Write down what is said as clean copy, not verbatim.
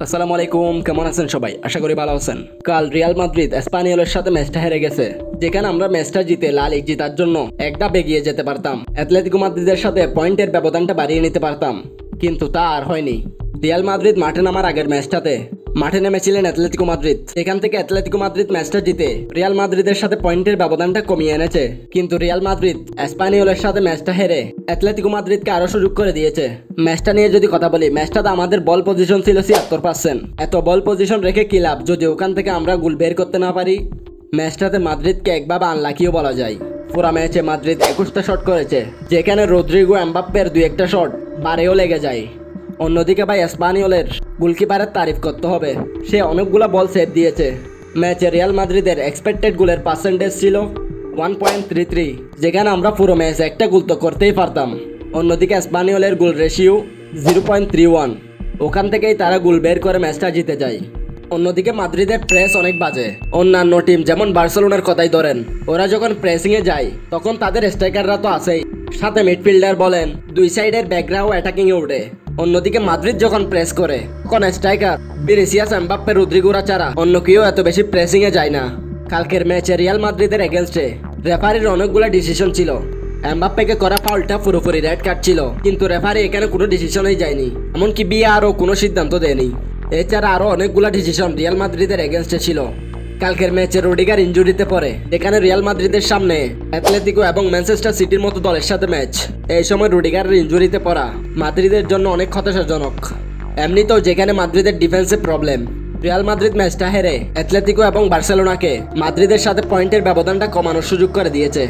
আসসালামু আলাইকুম, কেমন আছেন সবাই? আশা করি ভালো আছেন। কাল রিয়াল মাদ্রিদ এসপানিওলের সাথে ম্যাচটা হেরে গেছে, যেখানে আমরা ম্যাচটা জিতে লা লিগ জেতার জন্য এক ধাপ এগিয়ে যেতে পারতাম। অ্যাটলেটিকো মাদ্রিদের সাথে পয়েন্টের ব্যবধানটা বাড়িয়ে নিতে পারতাম, কিন্তু তা আর হয়নি। রিয়াল মাদ্রিদ মাঠে নামার আগের ম্যাচটাতে মাঠে নেমেছিলেন অ্যাটলেটিকো মাদ্রিদ। এখান থেকে অ্যাটলেটিকো মাদ্রিদ ম্যাচটা জিতে রিয়াল মাদ্রিদের সাথে পয়েন্টের ব্যবধানটা কমিয়ে এনেছে, কিন্তু রিয়াল মাদ্রিদ এসপানিওলের সাথে ম্যাচটা হেরে অ্যাটলেটিকো মাদ্রিদকে আরো সুযোগ করে দিয়েছে। ম্যাচটা নিয়ে যদি কথা বলি, ম্যাচটাতে আমাদের বল পজিশন ছিল 76%। এত বল পজিশন রেখে কি লাভ যদি ওখান থেকে আমরা গোল বের করতে না পারি? ম্যাচটাতে মাদ্রিদকে একভাবে আনলাকিও বলা যায়। পুরা ম্যাচে মাদ্রিদ 21টা শট করেছে, যেখানে রদ্রিগো এমবাপ্পের 2-1টা শট বারেও লেগে যায়। অন্যদিকে ভাই এসপানিওলের গোলকিপারের তারিফ করতে হবে, সে অনেকগুলো বল সেভ দিয়েছে। ম্যাচে রিয়াল মাদ্রিদের এক্সপেক্টেড গোলের পার্সেন্টেজ ছিল 1.33, যেখানে আমরা পুরো ম্যাচ একটা গোল তো করতেই পারতাম। অন্যদিকে এসপানিওলের গোল রেশিও 0.31, ওখান থেকেই তারা গোল বের করে ম্যাচটা জিতে যায়। অন্যদিকে মাদ্রিদের প্রেস অনেক বাজে। অন্যান্য টিম যেমন বার্সেলোনার কথাই ধরেন, ওরা যখন প্রেসিংয়ে যায় তখন তাদের স্ট্রাইকাররা তো আছেই, সাথে মিডফিল্ডার বলেন, দুই সাইডের ব্যাকগ্রাউন্ড অ্যাটাকিংয়ে ওঠে। অন্যদিকে মাদ্রিদ যখন প্রেস করে তখন স্ট্রাইকার ভিনিসিয়াস, এমবাপ্পে, রদ্রিগোরা ছাড়া অন্য কেউ এত বেশি প্রেসিংয়ে যায় না। কালকের ম্যাচে রিয়াল মাদ্রিদের এগেনস্টে রেফারির অনেকগুলো ডিসিশন ছিল। এমবাপ্পেকে করা ফাউলটা পুরোপুরি রেড কার্ড ছিল, কিন্তু রেফারি এখানে কোনো ডিসিশনই যায়নি, এমনকি বিআরও কোনো সিদ্ধান্ত দেয়নি। এছাড়া আরও অনেকগুলো ডিসিশন রিয়াল মাদ্রিদের এগেনস্টে ছিল। কালকের ম্যাচে রুডিগার ইনজুরিতে পড়ে, যেখানে রিয়াল মাদ্রিদের সামনে অ্যাটলেটিকো এবং ম্যানচেস্টার সিটির মতো দলের সাথে ম্যাচ। এই সময় রুডিগারের ইনজুরিতে পড়া মাদ্রিদের জন্য অনেক হতাশাজনক। এমনিতেও যেখানে মাদ্রিদের ডিফেন্সে প্রবলেম, রিয়াল মাদ্রিদ ম্যাচটা হেরে অ্যাটলেটিকো এবং বার্সেলোনাকে মাদ্রিদের সাথে পয়েন্টের ব্যবধানটা কমানোর সুযোগ করে দিয়েছে।